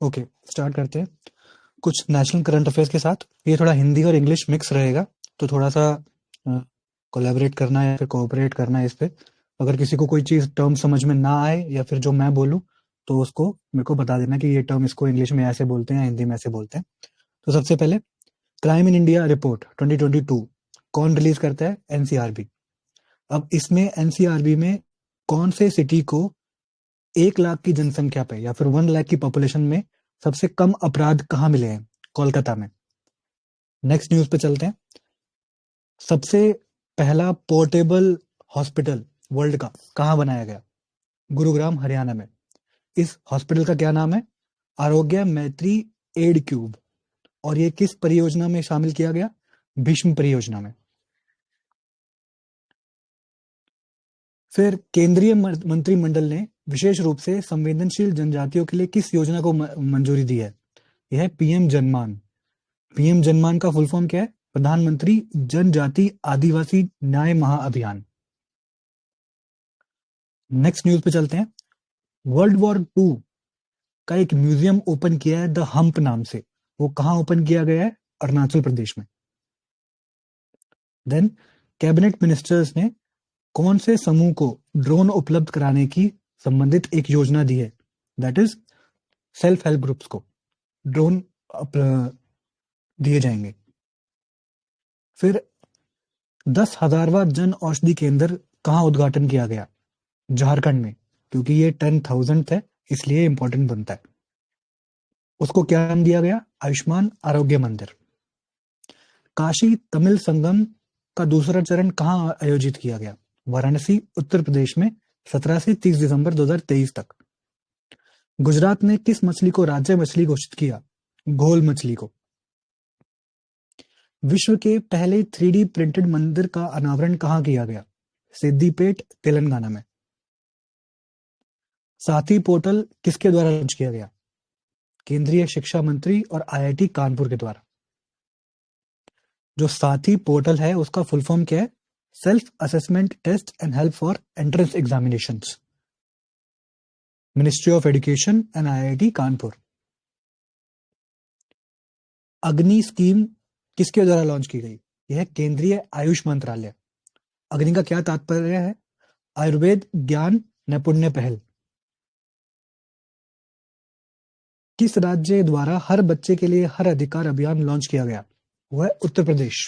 Okay, start करते हैं कुछ नेशनल करंट अफेयर्स के साथ। ये थोड़ा हिंदी और इंग्लिश मिक्स रहेगा, तो थोड़ा सा कोलैबोरेट करना है या फिर कोऑपरेट करना है इस पे। अगर किसी को कोई चीज़ टर्म समझ में ना आए या फिर जो मैं बोलूँ, तो उसको मेरे को बता देना कि ये टर्म इसको इंग्लिश में ऐसे बोलते हैं या हिंदी में ऐसे बोलते हैं। तो सबसे पहले, क्राइम इन इंडिया रिपोर्ट 2022 कौन रिलीज करता है? एनसीआरबी। अब इसमें एनसीआरबी में कौन से सिटी को 1 लाख की जनसंख्या पे या फिर 1 लाख की पॉपुलेशन में सबसे कम अपराध कहाँ मिले हैं? कोलकाता में। नेक्स्ट न्यूज पे चलते हैं। सबसे पहला पोर्टेबल हॉस्पिटल वर्ल्ड का कहाँ बनाया गया? गुरुग्राम, हरियाणा में। इस हॉस्पिटल का क्या नाम है? आरोग्य मैत्री एड क्यूब। और ये किस परियोजना में शामिल किया गया? भीष्म परियोजना में। फिर केंद्रीय मंत्रिमंडल ने विशेष रूप से संवेदनशील जनजातियों के लिए किस योजना को मंजूरी दी है? यह है पीएम जनमान। पीएम जनमान का फुल फॉर्म क्या है? प्रधानमंत्री जनजाति आदिवासी न्याय महाअभियान। नेक्स्ट न्यूज पे चलते हैं। वर्ल्ड वॉर 2 का एक म्यूजियम ओपन किया है द हम्प नाम से। वो कहाँ ओपन किया गया है? अरुणाचल प्रदेश में। देन कैबिनेट मिनिस्टर्स ने कौन से समूह को ड्रोन उपलब्ध कराने की संबंधित एक योजना दी है? That is self help groups को ड्रोन दिए जाएंगे। फिर 10,000वां जन औषधि केंद्र कहाँ उद्घाटन किया गया? झारखंड में। क्योंकि ये 10,000 है, इसलिए इंपॉर्टेंट बनता है। उसको क्या नाम दिया गया? आयुष्मान आरोग्य मंदिर। काशी तमिल संगम का दूसरा चरण कहाँ आयोजित किया गया? वाराणसी, उत्तर प्रदेश में, 17 से 30 दिसंबर 2023 तक। गुजरात ने किस मछली को राज्य मछली घोषित किया? घोल मछली को। विश्व के पहले 3D प्रिंटेड मंदिर का अनावरण कहाँ किया गया? सिद्दीपेट, तेलंगाना में। साथी पोर्टल किसके द्वारा लॉन्च किया गया? केंद्रीय शिक्षा मंत्री और आईआईटी कानपुर के द्वारा। जो साथी पोर्टल है उसका फुल फॉर्म क्या है? Self assessment test and help for entrance examinations, ministry of education and IIT Kanpur. Agni scheme किसके द्वारा लॉन्च की गई? यह केंद्रीय आयुष मंत्रालय। अग्नि का क्या तात्पर्य है? आयुर्वेद ज्ञान नैपुण्य पहल। किस राज्य द्वारा हर बच्चे के लिए हर अधिकार अभियान लॉन्च किया गया? वह है उत्तर प्रदेश।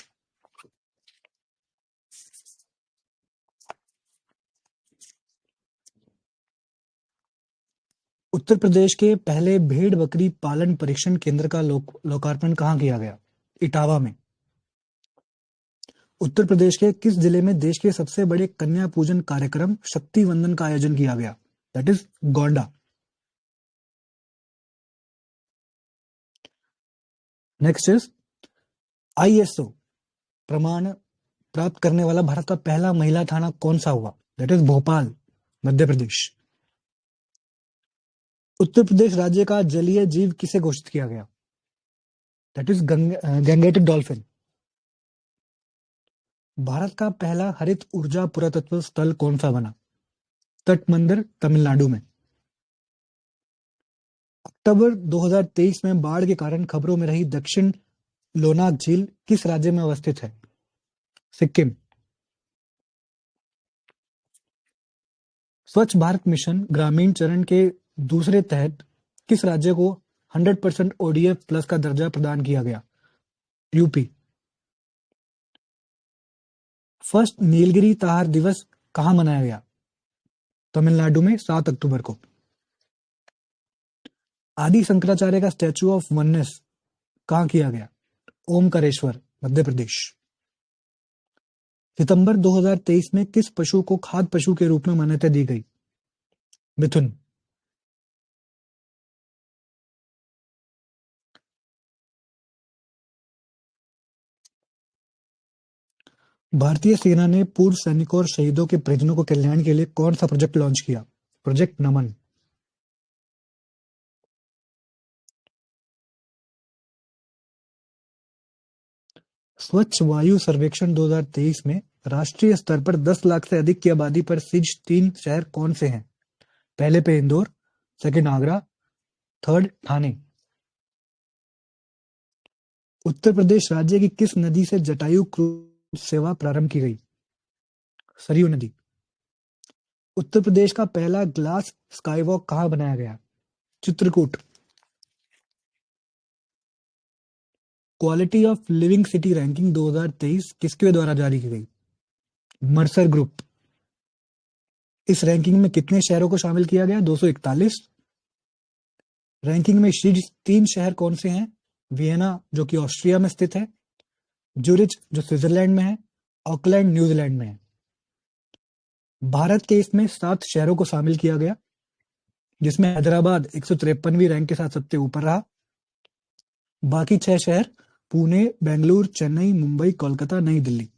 उत्तर प्रदेश के पहले भेड़ बकरी पालन परीक्षण केंद्र का लोकार्पण कहाँ किया गया? इटावा में। उत्तर प्रदेश के किस जिले में देश के सबसे बड़े कन्या पूजन कार्यक्रम शक्ति वंदन का आयोजन किया गया? That is Gonda. Next is ISO प्रमाण प्राप्त करने वाला भारत का पहला महिला थाना कौन सा हुआ? That is Bhopal, Madhya Pradesh. उत्तर प्रदेश राज्य का जलीय जीव किसे घोषित किया गया? That is Gangetic dolphin. Bharat का पहला हरित ऊर्जा पुरातत्व स्थल कौन सा बना? तट मंदिर, तमिलनाडु में। अक्टूबर 2023 में बाढ़ के कारण खबरों में रही दक्षिण लोनाक झील किस राज्य में अवस्थित है? सिक्किम। स्वच्छ भारत मिशन ग्रामीण चरण के दूसरे तहत किस राज्य को 100% ओडीएफ प्लस का दर्जा प्रदान किया गया? यूपी। फर्स्ट नीलगिरी ताहर दिवस कहाँ मनाया गया? तमिलनाडु में, 7 अक्टूबर को। आदि शंकराचार्य का स्टैचू ऑफ वननेस कहाँ किया गया? ओमकारेश्वर, मध्य प्रदेश। सितंबर 2023 में किस पशु को खाद्य पशु के रूप में मान्यता दी गई? मिथुन। भारतीय सेना ने पूर्व सैनिकों और शहीदों के परिजनों को कल्याण के लिए कौन सा प्रोजेक्ट लॉन्च किया? प्रोजेक्ट नमन। स्वच्छ वायु सर्वेक्षण 2023 में राष्ट्रीय स्तर पर 10 लाख से अधिक की आबादी पर शीर्ष 3 शहर कौन से हैं? पहले पे इंदौर, सेकंड आगरा, थर्ड, ठाणे। उत्तर प्रदेश राज्य की किस नदी से जटायु क्रूज सेवा प्रारंभ की गई? सरयू नदी। उत्तर प्रदेश का पहला ग्लास स्काईवॉक कहाँ बनाया गया? Chitrakoot. Quality of living city ranking 2023 किसके द्वारा जारी की गई? Mercer group. इस रैंकिंग में कितने शहरों को शामिल किया गया? 241। रैंकिंग में शीर्ष 3 शहर कौन से हैं? वियना जो कि ऑस्ट्रिया में स्थित है, ज्यूरिच जो स्विट्जरलैंड में है, ऑकलैंड न्यूजीलैंड में है। भारत के इसमें 7 शहरों को शामिल किया गया, जिसमें हैदराबाद 153वीं रैंक के साथ सबसे ऊपर रहा। बाकी 6 शहर पुणे, बेंगलुरु, चेन्नई, मुंबई, कोलकाता, नई Delhi.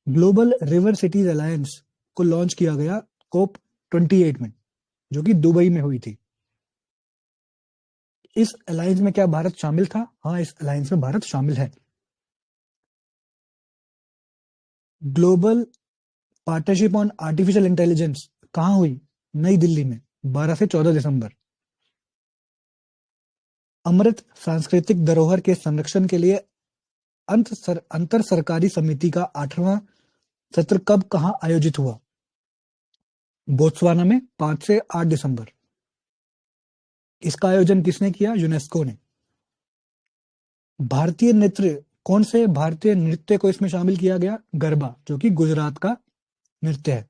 Global river cities alliance को लॉन्च किया गया कोप 28 में, जो कि दुबई में हुई थी। इस अलायंस में क्या भारत शामिल था? हाँ, इस अलायंस में भारत शामिल है। Global partnership on artificial intelligence कहाँ हुई? नई दिल्ली में 12 से 14 दिसंबर। अमृत सांस्कृतिक धरोहर के संरक्षण के लिए अंतर सरकारी समिति का 8वां सत्र कब कहाँ आयोजित हुआ? बोत्सवाना में 5 से 8 दिसंबर। इसका आयोजन किसने किया? यूनेस्को ने। भारतीय नृत्य, कौन से भारतीय नृत्य को इसमें शामिल किया गया? गरबा, जो कि गुजरात का नृत्य है।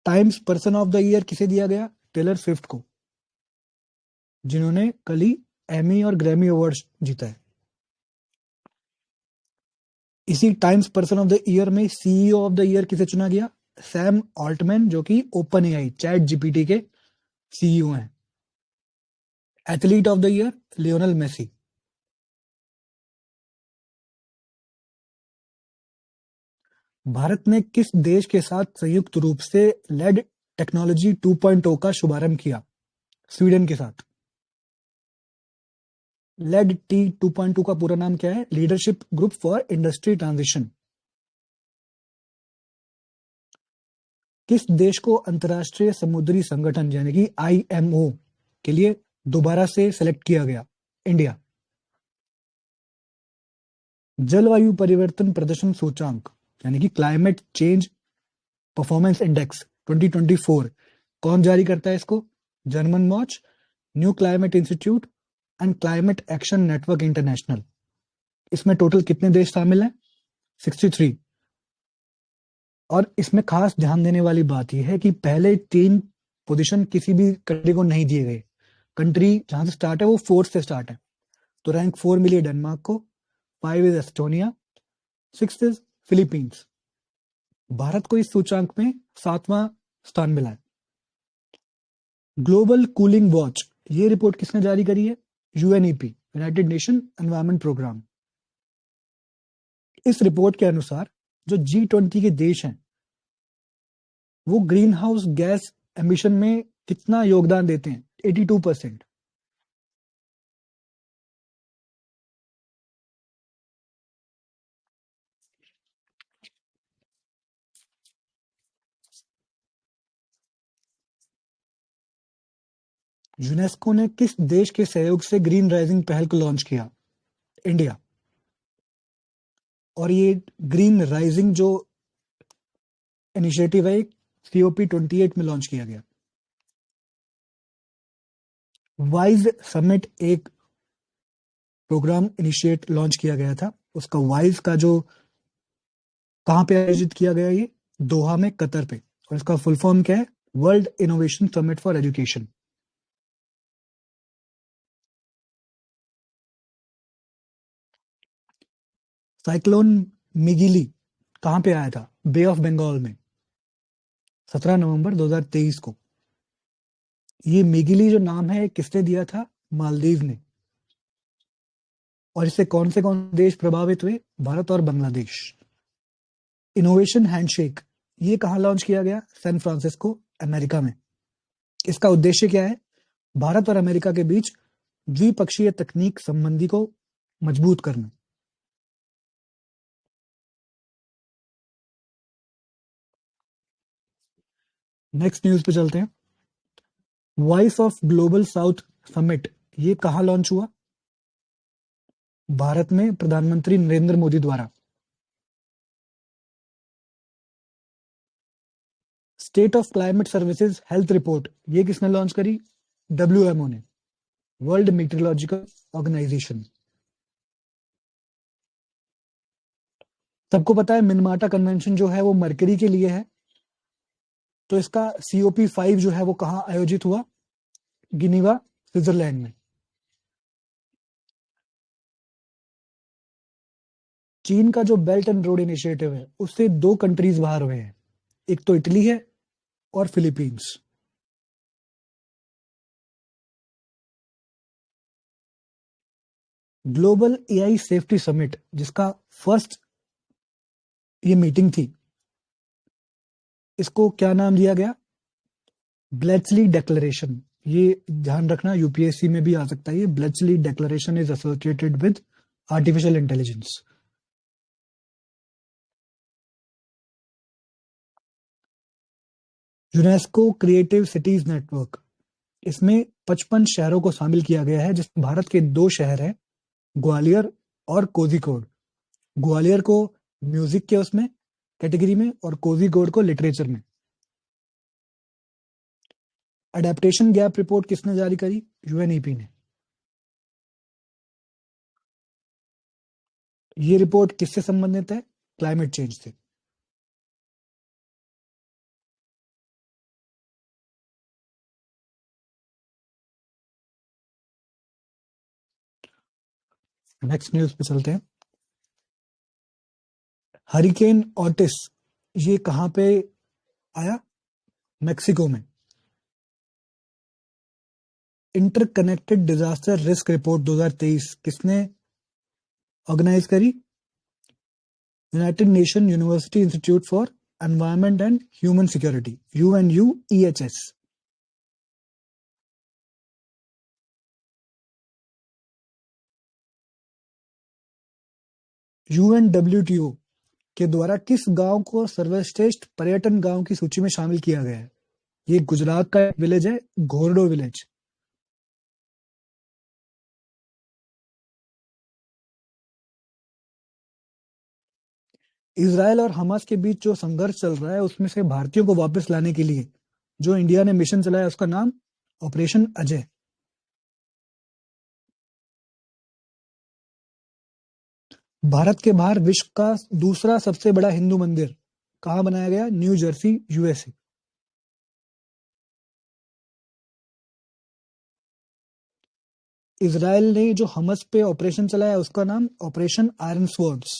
Times person of the year किसे दिया गया? टेलर स्विफ्ट को, जिन्होंने कल ही एमी और ग्रैमी अवार्ड जीता है। इसी Times person of the year में सीईओ ऑफ द ईयर किसे चुना गया? सैम ऑल्टमैन, जो कि ओपन एआई चैट जीपीटी के सीईओ हैं। Athlete of the year Lionel Messi. Bharat ने किस देश के साथ संयुक्त रूप से लेड टेक्नोलॉजी 2.0 का शुभारंभ किया? स्वीडन के साथ। लेड टी 2.2 का पूरा नाम क्या है? Leadership group for industry transition. किस देश को अंतरराष्ट्रीय समुद्री संगठन यानी कि आईएमओ के लिए दोबारा से सिलेक्ट किया गया? इंडिया। जलवायु परिवर्तन प्रदर्शन सूचांक यानी कि क्लाइमेट चेंज परफॉर्मेंस इंडेक्स 2024 कौन जारी करता है इसको? German watch, new climate institute and climate action network international. इसमें टोटल कितने देश शामिल हैं? 63। और इसमें खास ध्यान देने वाली बात यह है कि पहले 3 पोजीशन किसी भी कंट्री को नहीं दिए गए। कंट्री जहां से स्टार्ट है वो 4 से स्टार्ट है। तो रैंक 4 मिली है डेनमार्क को, 5 is Estonia, 6 is Philippines. Bharat को इस सूचांक में 7वां स्थान मिला है। ग्लोबल कूलिंग वॉच ये रिपोर्ट किसने जारी करी है? UNEP, United Nation environment programme. इस रिपोर्ट के अनुसार जो G20 के देश हैं वो ग्रीन हाउस गैस एमिशन में कितना योगदान देते हैं? 82%। यूनेस्को ने किस देश के सहयोग से ग्रीन राइजिंग पहल को लॉन्च किया? इंडिया। और ये ग्रीन राइजिंग जो इनिशिएटिव है COP28 में लॉन्च किया गया। वाइज समिट एक प्रोग्राम इनिशिएट लॉन्च किया गया था। उसका वाइज का जो कहां पे आयोजित किया गया? ये दोहा में, कतर पे। और इसका फुल फॉर्म क्या है? World Innovation Summit for Education. Cyclone Midhili कहां पे आया था? बे ऑफ बंगाल में, 17 नवंबर 2023 को। ये मिगिली जो नाम है किसने दिया था? मालदीव ने। और इससे कौन से देश प्रभावित हुए? भारत और बांग्लादेश। इनोवेशन हैंडशेक ये कहां लॉन्च किया गया? सैन फ्रांसिस्को, अमेरिका में। इसका उद्देश्य क्या है? भारत और अमेरिका के बीच द्विपक्षीय तकनीक संबंधी को मजबूत करना। नेक्स्ट न्यूज पे चलते हैं। Voice of global south summit ये कहाँ लॉन्च हुआ? भारत में प्रधानमंत्री नरेंद्र मोदी द्वारा। State of climate services health report ये किसने लॉन्च करी? डब्ल्यूएमओ ने, वर्ल्ड मीटरोलॉजिकल ऑर्गेनाइजेशन। सबको पता है मिनमाटा कन्वेंशन जो है वो मरकरी के लिए है, तो इसका COP5 जो है वो कहाँ आयोजित हुआ? गिनीवा, स्विट्जरलैंड में। चीन का जो बेल्ट एंड रोड इनिशिएटिव है उससे दो कंट्रीज बाहर हुए हैं, एक तो इटली है और Philippines. Global AI safety summit जिसका फर्स्ट ये मीटिंग थी, इसको क्या नाम दिया गया? Bletchley declaration. ये ध्यान रखना, यूपीएससी में भी आ सकता है। ये Bletchley declaration is associated with artificial intelligence. UNESCO creative cities network, इसमें 55 शहरों को शामिल किया गया है, जिसमें भारत के दो शहर हैं, ग्वालियर और कोझिकोड। ग्वालियर को म्यूजिक के उसमें कैटेगरी में और कोझिकोड को लिटरेचर में। अडेप्टेशन गैप रिपोर्ट किसने जारी करी? यूएनईपी ने। ये रिपोर्ट किससे संबंधित है? क्लाइमेट चेंज से। नेक्स्ट न्यूज पे चलते हैं। हरिकेन ऑटिस ये कहां पे आया? मेक्सिको में। इंटरकनेक्टेड डिजास्टर रिस्क रिपोर्ट 2023 किसने ऑर्गेनाइज करी? United nation university institute for environment and human security, UNUEHS। UNWTO के द्वारा किस गांव को सर्वश्रेष्ठ पर्यटन गांव की सूची में शामिल किया गया है? ये गुजरात का एक विलेज है, घोरडो विलेज। इसराइल और हमास के बीच जो संघर्ष चल रहा है उसमें से भारतीयों को वापस लाने के लिए जो इंडिया ने मिशन चलाया उसका नाम ऑपरेशन अजय। भारत के बाहर विश्व का दूसरा सबसे बड़ा हिंदू मंदिर कहां बनाया गया? New Jersey, USA। इसराइल ने जो हमस पे ऑपरेशन चलाया उसका नाम operation iron swords.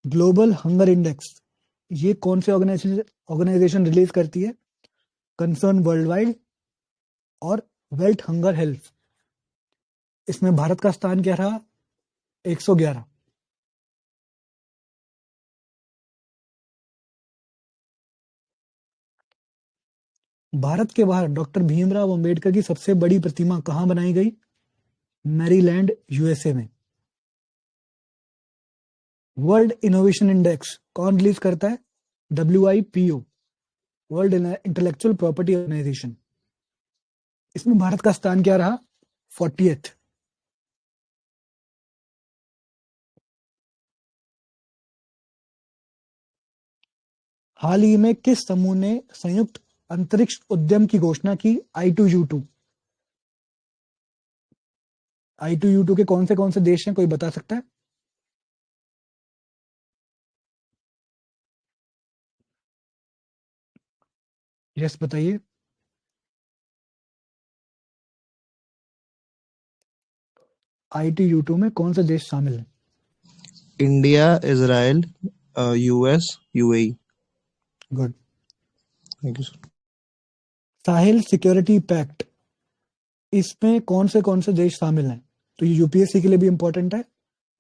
Global hunger index ये कौन से ऑर्गेनाइजेशन रिलीज करती है? कंसर्न वर्ल्ड वाइड और वेल्थ हंगर हेल्थ। इसमें भारत का स्थान क्या रहा? 111। भारत के बाहर डॉक्टर भीमराव अंबेडकर की सबसे बड़ी प्रतिमा कहां बनाई गई? मैरीलैंड, USA में। वर्ल्ड इनोवेशन इंडेक्स कौन रिलीज करता है? WIPO, World Intellectual Property Organization. इसमें भारत का स्थान क्या रहा? 40th। हाल ही में किस समूह ने संयुक्त अंतरिक्ष उद्यम की घोषणा की? I2U2। I2U2 के कौन से देश हैं, कोई बता सकता है? यस बताइए। I2U2 में कौन से देश शामिल हैं? India, Israel, US, UAE। Good. Thank you sir. Sahel security pact, इसमें कौन से देश शामिल हैं? तो ये यूपीएससी के लिए भी इंपॉर्टेंट है।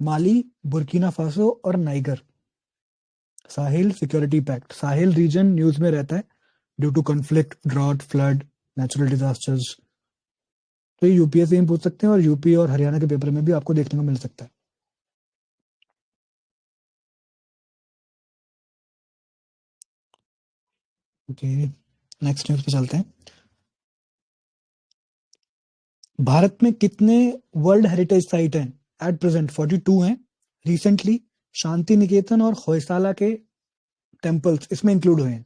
माली, बुर्किना फासो और Niger. Sahel security pact, Sahel region news में रहता है due to conflict, drought, flood, natural disasters. तो ये यूपीएससी में पूछ सकते हैं और यूपी और हरियाणा के पेपर में भी आपको देखने को मिल सकता है। ओके, नेक्स्ट न्यूज पे चलते हैं। भारत में कितने वर्ल्ड हेरिटेज साइट हैं? एट प्रेजेंट 42 हैं। रिसेंटली शांति निकेतन और होयसाला के टेम्पल्स इसमें इंक्लूड हुए हैं।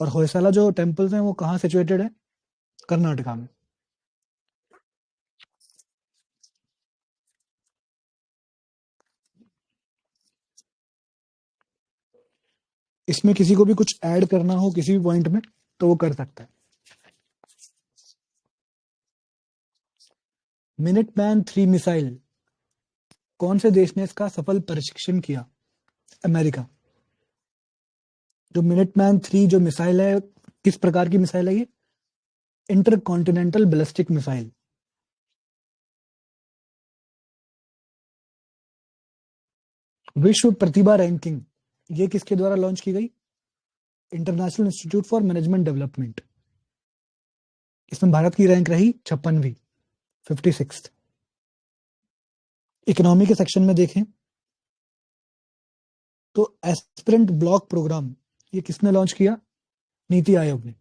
और होयसाला जो टेम्पल्स हैं वो कहाँ सिचुएटेड है? कर्नाटका में। इसमें किसी को भी कुछ ऐड करना हो किसी भी पॉइंट में तो वो कर सकता है। मिनट मैन 3 मिसाइल कौन से देश ने इसका सफल परीक्षण किया? अमेरिका। जो मिनट मैन 3 जो मिसाइल है, किस प्रकार की मिसाइल है ये? Inter continental ballistic missile. विश्व प्रतिभा रैंकिंग ये किसके द्वारा लॉन्च की गई? International institute for management development. इसमें भारत की रैंक रही 56वीं, 56th। इकोनॉमी के सेक्शन में देखें तो एस्पिरेंट ब्लॉक प्रोग्राम ये किसने लॉन्च किया? नीति आयोग ने।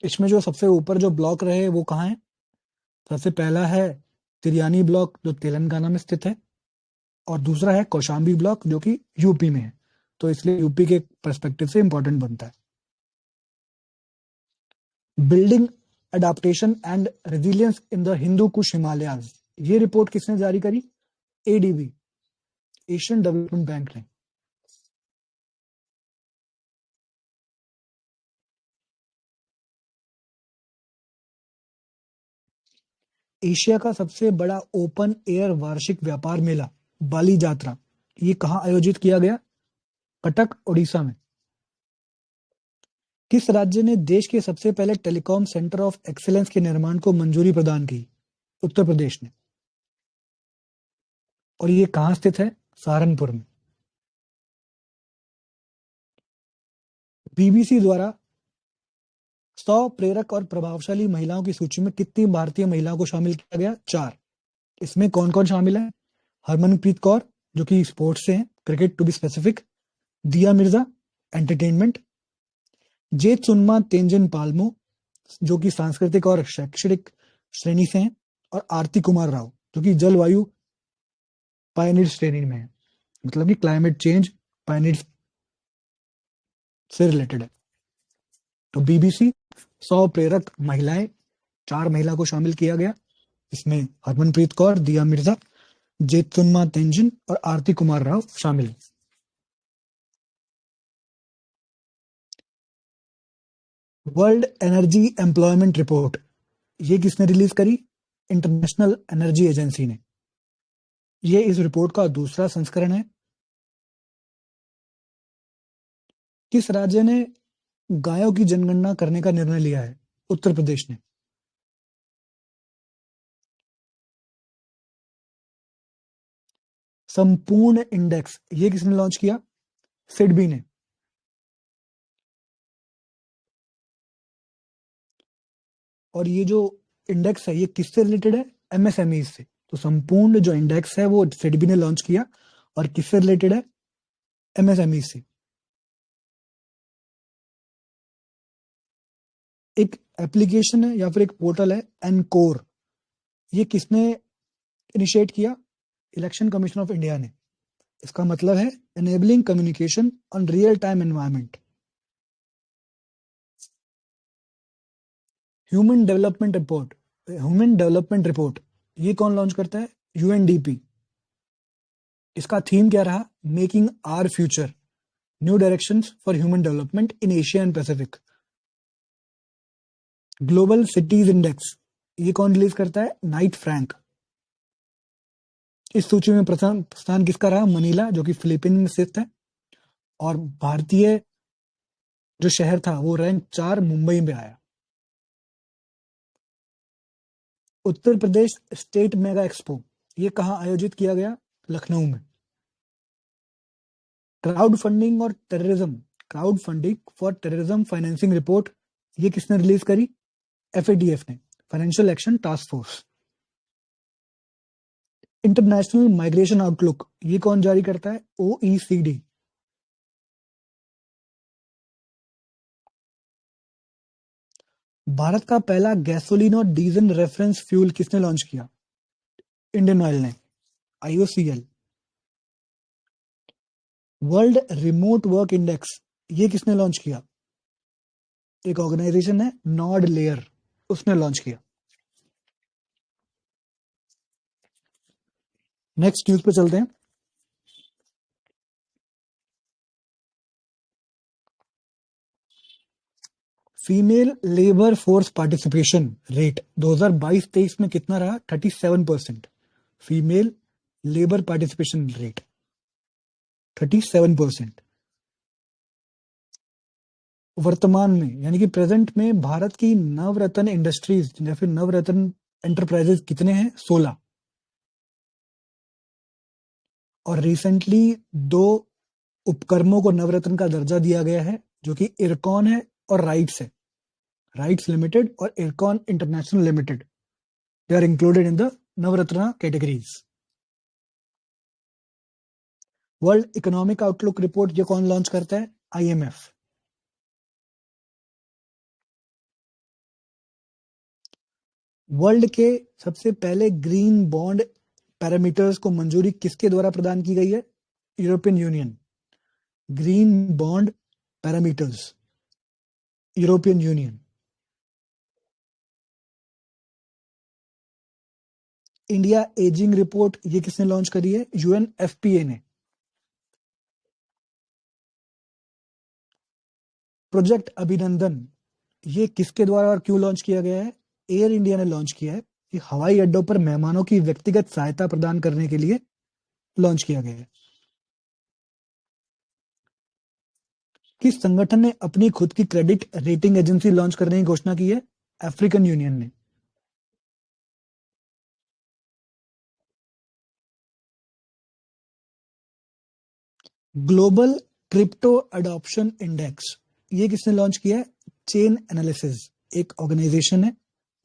इसमें जो सबसे ऊपर जो ब्लॉक रहे वो कहाँ है? सबसे पहला है तिरियानी ब्लॉक जो तेलंगाना में स्थित है, और दूसरा है कौशाम्बी ब्लॉक जो कि यूपी में है। तो इसलिए यूपी के पर्सपेक्टिव से इंपॉर्टेंट बनता है। Building adaptation and resilience in the Hindu Kush Himalayas ये रिपोर्ट किसने जारी करी? एडीबी, एशियन डेवलपमेंट बैंक ने। एशिया का सबसे बड़ा ओपन एयर वार्षिक व्यापार मेला बाली यात्रा ये कहाँ आयोजित किया गया? कटक, उड़ीसा में। किस राज्य ने देश के सबसे पहले टेलीकॉम सेंटर ऑफ एक्सीलेंस के निर्माण को मंजूरी प्रदान की? उत्तर प्रदेश ने। और ये कहाँ स्थित है? सहारनपुर में। बीबीसी द्वारा 100 प्रेरक और प्रभावशाली महिलाओं की सूची में कितनी भारतीय महिलाओं को शामिल किया गया? 4। इसमें कौन कौन शामिल है? हरमनप्रीत कौर जो कि स्पोर्ट्स से है, cricket to be specific. Dia Mirza, entertainment. Jetsunma Tenzin Palmo जो कि सांस्कृतिक और शैक्षणिक श्रेणी से हैं, और आरती कुमार राव जो कि जलवायु पायनियर श्रेणी में है, मतलब कि क्लाइमेट चेंज पायनियर से रिलेटेड है। तो बीबीसी 100 प्रेरक महिलाएं, 4 महिला को शामिल किया गया। इसमें हरमनप्रीत कौर, दिया मिर्जा, जेतसुनमा तेंजिन और आरती कुमार राव शामिल हैं। वर्ल्ड एनर्जी एम्प्लॉयमेंट रिपोर्ट ये किसने रिलीज करी? इंटरनेशनल एनर्जी एजेंसी ने। ये इस रिपोर्ट का दूसरा संस्करण है। किस राज्य ने गायों की जनगणना करने का निर्णय लिया है? उत्तर प्रदेश ने। संपूर्ण इंडेक्स ये किसने लॉन्च किया? सिडबी ने। और ये जो इंडेक्स है ये किससे रिलेटेड है? एमएसएमई से। तो संपूर्ण जो इंडेक्स है वो सिडबी ने लॉन्च किया, और किससे रिलेटेड है? एमएसएमई से। एक एप्लीकेशन है या फिर एक पोर्टल है एनकोर, ये किसने इनिशिएट किया? इलेक्शन कमीशन ऑफ इंडिया ने। इसका मतलब है enabling communication on real time environment. Human development report ये कौन लॉन्च करता है? यूएनडीपी। इसका थीम क्या रहा? Making our future, new directions for human development in Asia and Pacific. Global cities index ये कौन रिलीज करता है? Knight Frank. इस सूची में प्रथम स्थान किसका रहा? मनीला जो कि फिलीपींस में स्थित है। और भारतीय जो शहर था वो रैंक 4 मुंबई में आया। Uttar Pradesh state mega expo ये कहाँ आयोजित किया गया? लखनऊ में। क्राउड फंडिंग और terrorism, crowd funding for terrorism financing report ये किसने रिलीज करी? एफएटीएफ ने, financial action task force. International migration outlook ये कौन जारी करता है? ओईसीडी। भारत का पहला गैसोलीन और डीजल रेफरेंस फ्यूल किसने लॉन्च किया? इंडियन ऑयल ने, IOCL. World remote work index, ये किसने लॉन्च किया? एक ऑर्गेनाइजेशन है नॉर्ड लेयर, उसने लॉन्च किया। नेक्स्ट न्यूज पे चलते हैं। Female labour force participation rate 2022-23 में कितना रहा? 37%। Female labour participation rate 37%। वर्तमान में यानी कि प्रेजेंट में भारत की नवरत्न इंडस्ट्रीज या फिर नवरत्न एंटरप्राइजेस कितने हैं? 16। और रिसेंटली दो उपक्रमों को नवरत्न का दर्जा दिया गया है, जो कि इरकॉन है और राइट्स है। राइट्स लिमिटेड और Ircon international limited, they are included in the Navratna categories. World economic outlook report ये कौन लॉन्च करता है? आईएमएफ। वर्ल्ड के सबसे पहले ग्रीन बॉन्ड पैरामीटर्स को मंजूरी किसके द्वारा प्रदान की गई है? European union. Green bond parameters, European union. India ageing report ये किसने लॉन्च करी है? यूएनएफपीए ने। प्रोजेक्ट अभिनंदन ये किसके द्वारा और क्यों लॉन्च किया गया है? एयर इंडिया ने लॉन्च किया है। ये हवाई अड्डों पर मेहमानों की व्यक्तिगत सहायता प्रदान करने के लिए लॉन्च किया गया है। किस संगठन ने अपनी खुद की क्रेडिट रेटिंग एजेंसी लॉन्च करने की घोषणा की है? अफ्रीकन यूनियन ने। ग्लोबल क्रिप्टो अडॉप्शन इंडेक्स ये किसने लॉन्च किया है? चेन एनालिसिस एक ऑर्गेनाइजेशन है।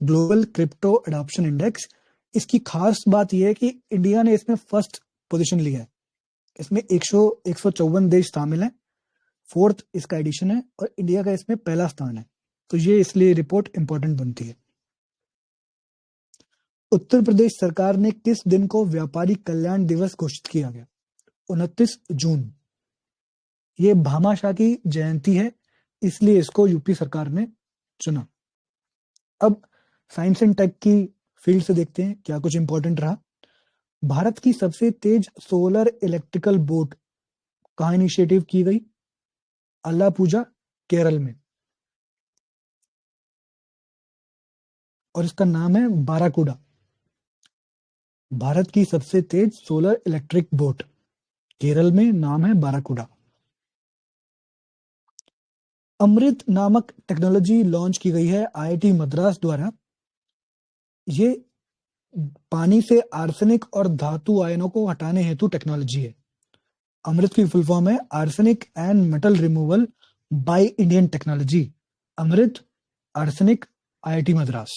ग्लोबल क्रिप्टो अडॉप्शन इंडेक्स, इसकी खास बात यह है कि इंडिया ने इसमें फर्स्ट पोजीशन लिया है। इसमें 154 देश शामिल हैं। फोर्थ इसका एडिशन है और इंडिया का इसमें पहला स्थान है, तो ये इसलिए रिपोर्ट इंपॉर्टेंट बनती है। उत्तर प्रदेश सरकार ने किस दिन को व्यापारी कल्याण दिवस घोषित किया गया? 29 जून। ये भामाशाह की जयंती है, इसलिए इसको यूपी सरकार ने चुना। अब साइंस एंड टेक की फील्ड से देखते हैं क्या कुछ इंपॉर्टेंट रहा। भारत की सबसे तेज सोलर इलेक्ट्रिकल बोट कहाँ इनिशिएटिव की गई? अलापूजा, केरल में, और इसका नाम है बाराकुडा। भारत की सबसे तेज सोलर इलेक्ट्रिक बोट, केरल में, नाम है बाराकुडा। अमृत नामक टेक्नोलॉजी लॉन्च की गई है आईआईटी मद्रास द्वारा। ये पानी से आर्सेनिक और धातु आयनों को हटाने हेतु टेक्नोलॉजी है। अमृत की फुल फॉर्म है arsenic and metal removal by Indian technology. AMRIT, arsenic, IIT Madras.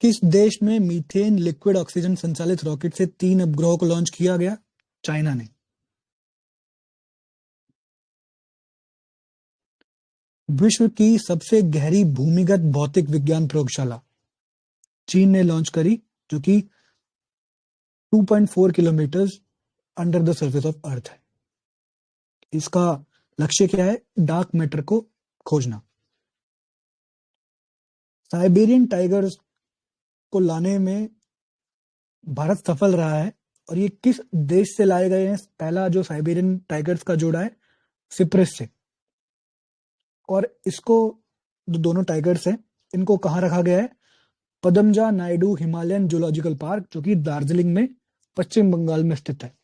किस देश में मीथेन लिक्विड ऑक्सीजन संचालित रॉकेट से 3 उपग्रहों को लॉन्च किया गया? चाइना ने। विश्व की सबसे गहरी भूमिगत भौतिक विज्ञान प्रयोगशाला चीन ने लॉन्च करी, जो कि 2.4 kilometre under the surface of earth है। इसका लक्ष्य क्या है? डार्क मैटर को खोजना। साइबेरियन टाइगर्स को लाने में भारत सफल रहा है, और ये किस देश से लाए गए हैं? पहला जो साइबेरियन टाइगर्स का जोड़ा है सिप्रस से। और इसको जो दोनों टाइगर्स हैं इनको कहाँ रखा गया है? Padmaja Naidu Himalayan zoological park, जो कि दार्जिलिंग में पश्चिम बंगाल में स्थित है।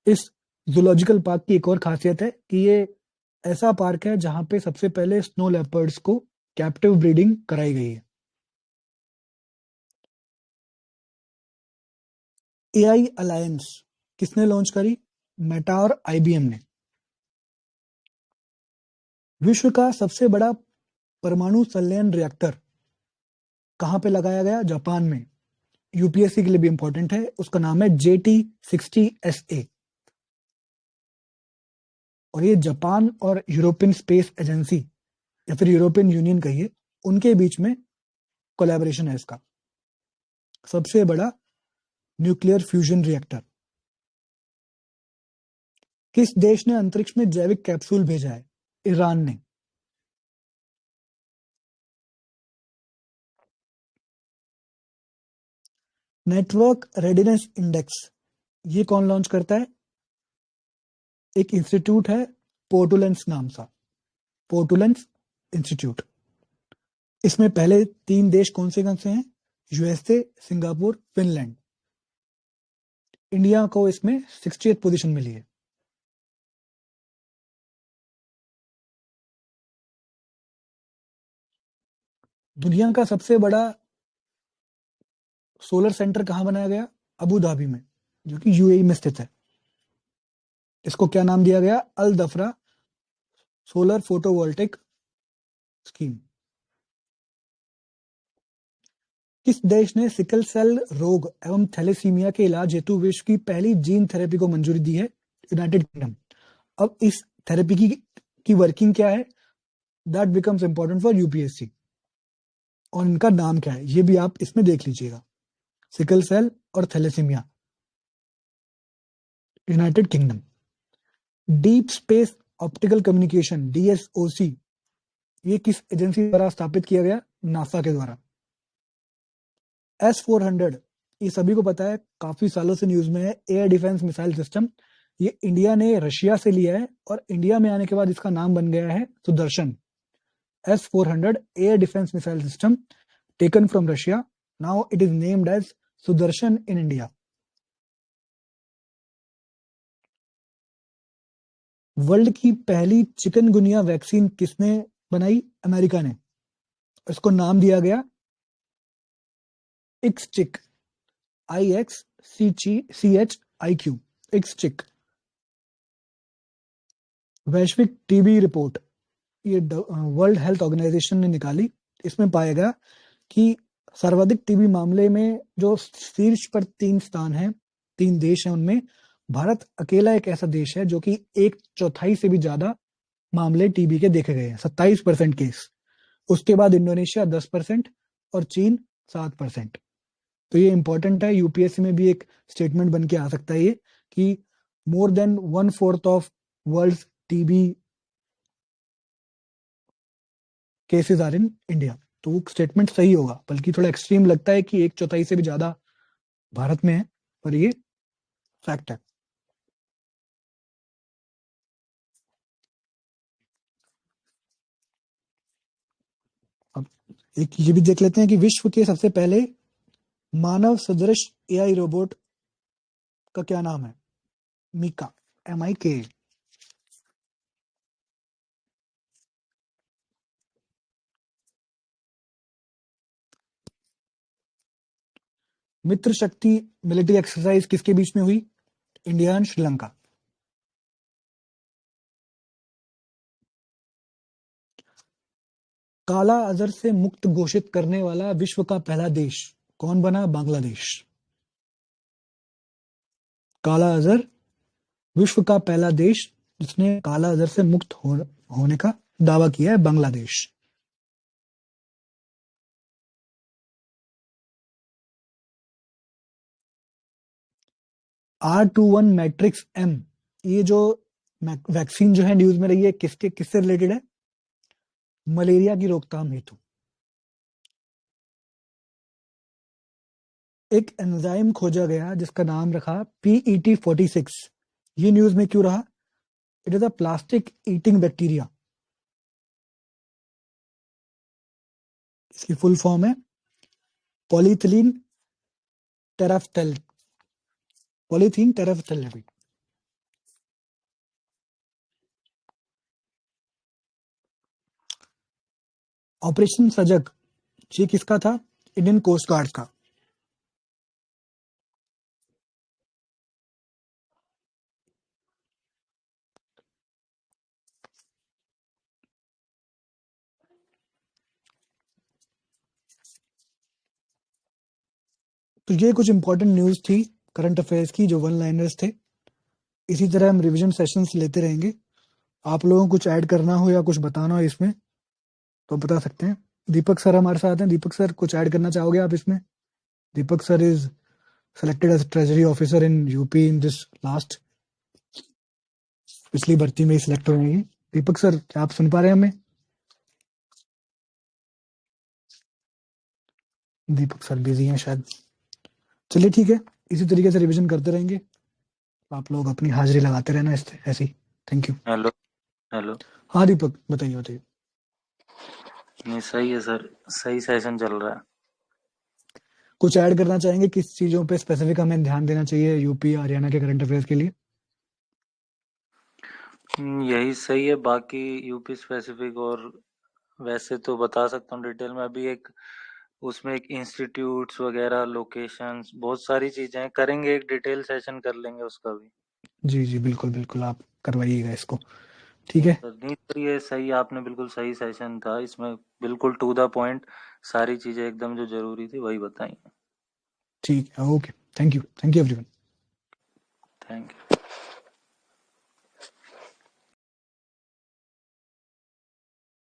इस जूलॉजिकल पार्क की एक और खासियत है कि ये ऐसा पार्क है जहां पे सबसे पहले स्नो लेपर्ड्स को कैप्टिव ब्रीडिंग कराई गई है। एआई अलायंस किसने लॉन्च करी? मेटा और आईबीएम ने। विश्व का सबसे बड़ा परमाणु संलयन रिएक्टर कहां पे लगाया गया? जापान में। यूपीएससी के लिए भी इंपॉर्टेंट है, उसका नाम है JT60SA। और ये जापान और यूरोपियन स्पेस एजेंसी या फिर यूरोपियन यूनियन कहिए, उनके बीच में कोलैबोरेशन है इसका। सबसे बड़ा न्यूक्लियर फ्यूजन रिएक्टर। किस देश ने अंतरिक्ष में जैविक कैप्सूल भेजा है? ईरान ने। नेटवर्क रेडिनेस इंडेक्स ये कौन लॉन्च करता है? एक इंस्टीट्यूट है पोर्टुलेंस नाम सा, पोर्टुलेंस इंस्टीट्यूट। इसमें पहले 3 देश कौन से हैं? USA, Singapore, Finland. इंडिया को इसमें 60th पोजीशन मिली है। दुनिया का सबसे बड़ा सोलर सेंटर कहां बनाया गया? अबू धाबी में, जो कि यूएई में स्थित है। इसको क्या नाम दिया गया? अल दफरा सोलर फोटोवोल्टिक स्कीम। किस देश ने सिकल सेल रोग एवं थैलेसीमिया के इलाज हेतु विश्व की पहली जीन थेरेपी को मंजूरी दी है? United kingdom. अब इस थेरेपी की वर्किंग क्या है? That becomes important for UPSC. और इनका नाम क्या है ये भी आप इसमें देख लीजिएगा। सिकल सेल और thalassaemia, United Kingdom. Deep space optical communication DSOC ये किस एजेंसी द्वारा स्थापित किया गया? नासा के द्वारा। S-400 ये सभी को पता है, काफी सालों से न्यूज में है, एयर डिफेंस मिसाइल सिस्टम। ये इंडिया ने रशिया से लिया है और इंडिया में आने के बाद इसका नाम बन गया है Sudarshan. S-400 air defence missile system taken from Russia. Now it is named as Sudarshan in India. World की पहली चिकनगुनिया वैक्सीन किसने बनाई? अमेरिका ने। इसको नाम दिया गया IXCHIQ, IXCHIQ, IXCHIQ। वैश्विक टीबी रिपोर्ट ये वर्ल्ड हेल्थ ऑर्गेनाइजेशन ने निकाली। इसमें पाया गया कि सर्वाधिक टीबी मामले में जो शीर्ष पर 3 स्थान हैं, 3 देश हैं, उनमें भारत अकेला एक ऐसा देश है जो कि 1/4 से भी ज्यादा मामले टीबी के देखे गए हैं, 27% केस। उसके बाद इंडोनेशिया 10% और चीन 7%। तो ये इंपॉर्टेंट है, यूपीएससी में भी एक स्टेटमेंट बन के आ सकता है ये कि more than 1/4 of world TB cases are in India. तो वो स्टेटमेंट सही होगा, बल्कि थोड़ा एक्सट्रीम लगता है कि 1/4 से भी ज्यादा भारत में है, पर ये फैक्ट है। अब एक ये भी देख लेते हैं कि विश्व के सबसे पहले मानव सदृश एआई रोबोट का क्या नाम है? मीका, MIK। मित्र शक्ति मिलिट्री एक्सरसाइज किसके बीच में हुई? India and Sri Lanka. काला अजहर से मुक्त घोषित करने वाला विश्व का पहला देश कौन बना? बांग्लादेश। काला अजहर विश्व का पहला देश जिसने काला अजहर से मुक्त होने का दावा किया है, बांग्लादेश। R21 मैट्रिक्स M ये जो वैक्सीन जो है न्यूज में रही है, किससे रिलेटेड है? मलेरिया की रोकथाम हेतु। एक एंजाइम खोजा गया जिसका नाम रखा PET46। ये न्यूज में क्यों रहा? It is a plastic eating bacteria. इसकी फुल फॉर्म है पॉलीथिलीन टेराफ्थेल, पॉलीथीन टेराफ्थेलेट। ऑपरेशन सजग ये किसका था? इंडियन कोस्ट गार्ड का। तो ये कुछ इंपॉर्टेंट न्यूज थी करंट अफेयर्स की, जो वन लाइनर्स थे। इसी तरह हम रिवीजन सेशंस लेते रहेंगे। आप लोगों को कुछ ऐड करना हो या कुछ बताना हो इसमें तो बता सकते हैं। दीपक सर हमारे साथ हैं। दीपक सर कुछ ऐड करना चाहोगे आप इसमें? Deepak sir is selected as treasury officer in UP in this last पिछली भर्ती में ही सिलेक्ट हुए हैं। दीपक सर क्या आप सुन पा रहे हैं हमें? दीपक सर बिजी हैं शायद। चलिए ठीक है, इसी तरीके से रिवीजन करते रहेंगे। आप लोग अपनी हाजिरी लगाते रहना इस ऐसी। Thank you. Hello hello. हाँ दीपक बताइए बताइए। नहीं सही है सर, सही सेशन चल रहा है। कुछ ऐड करना चाहेंगे किस चीजों पे स्पेसिफिक हमें ध्यान देना चाहिए यूपी हरियाणा के करंट अफेयर्स के लिए? यही सही है, बाकी यूपी स्पेसिफिक और वैसे तो बता सकता हूँ डिटेल में। अभी एक उसमें एक इंस्टीट्यूट्स वगैरह लोकेशंस बहुत सारी चीजें हैं, करेंगे एक डिटेल सेशन कर लेंगे उसका भी। जी जी बिल्कुल बिल्कुल, आप करवाइएगा इसको। ठीक नहीं है। सर, नहीं सर, ये सही, आपने बिल्कुल सही सेशन था इसमें, बिल्कुल टू द पॉइंट, सारी चीजें एकदम जो जरूरी थी वही बताई। ठीक है, okay. Thank you everyone. Thank you.